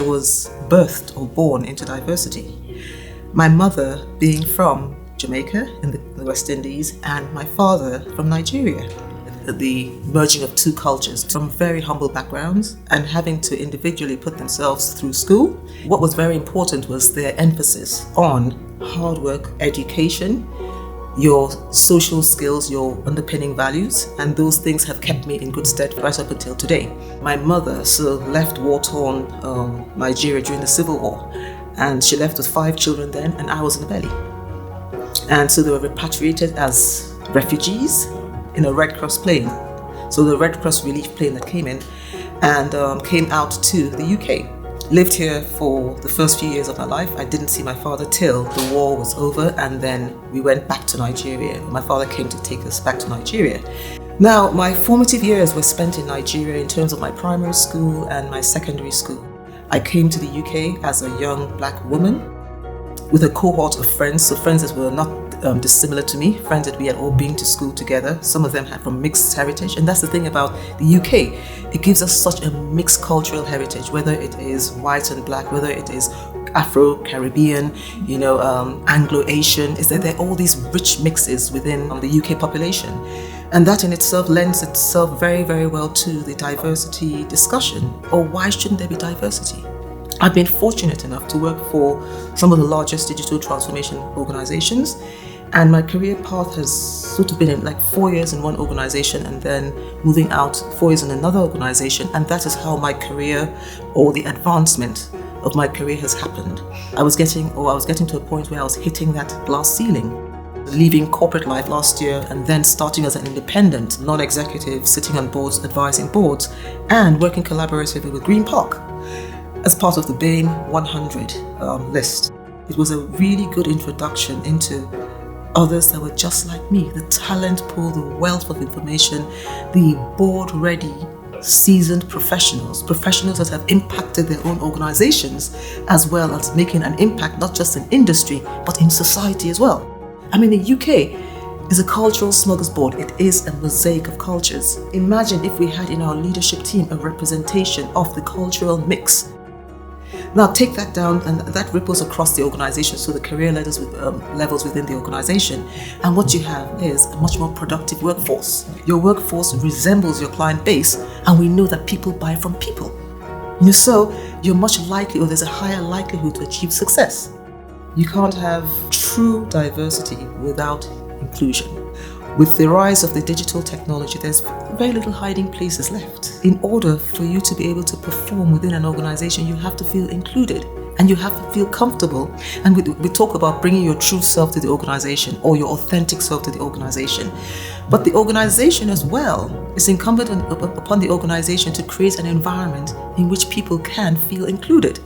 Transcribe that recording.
I was birthed or born into diversity. My mother being from Jamaica in the West Indies and my father from Nigeria. The merging of two cultures from very humble backgrounds and having to individually put themselves through school. What was very important was their emphasis on hard work, education, your social skills, your underpinning values, and those things have kept me in good stead right up until today. My mother left war-torn Nigeria during the Civil War, and she left with 5 children then, and I was in the belly. And so they were repatriated as refugees in a Red Cross plane. So the Red Cross relief plane that came in and came out to the UK. Lived here for the first few years of my life. I didn't see my father till the war was over, and then we went back to Nigeria. My father came to take us back to Nigeria. Now, my formative years were spent in Nigeria in terms of my primary school and my secondary school. I came to the UK as a young black woman with a cohort of friends, so friends that were not dissimilar to me, friends that we had all been to school together. Some of them had from mixed heritage, and that's the thing about the UK. It gives us such a mixed cultural heritage, whether it is white and black, whether it is Afro-Caribbean, Anglo-Asian, is that there are all these rich mixes within the UK population. And that in itself lends itself very, very well to the diversity discussion. Or why shouldn't there be diversity? I've been fortunate enough to work for some of the largest digital transformation organizations, and my career path has sort of been in like 4 years in one organization and then moving out 4 years in another organization, and that is how my career or the advancement of my career has happened. I was getting to a point where I was hitting that glass ceiling. Leaving corporate life last year and then starting as an independent, non-executive, sitting on boards, advising boards, and working collaboratively with Green Park as part of the BAME 100 list. It was a really good introduction into others that were just like me, the talent pool, the wealth of information, the board-ready, seasoned professionals that have impacted their own organizations, as well as making an impact not just in industry, but in society as well. I mean, the UK is a cultural smorgasbord. It is a mosaic of cultures. Imagine if we had in our leadership team a representation of the cultural mix. Now take that down, and that ripples across the organization, so the career levels within the organization. And what you have is a much more productive workforce. Your workforce resembles your client base, and we know that people buy from people. So you're much likely, or there's a higher likelihood to achieve success. You can't have true diversity without inclusion. With the rise of the digital technology, there's very little hiding places left. In order for you to be able to perform within an organization, you have to feel included and you have to feel comfortable. And we talk about bringing your true self to the organization or your authentic self to the organization. But the organization as well is incumbent upon the organization to create an environment in which people can feel included.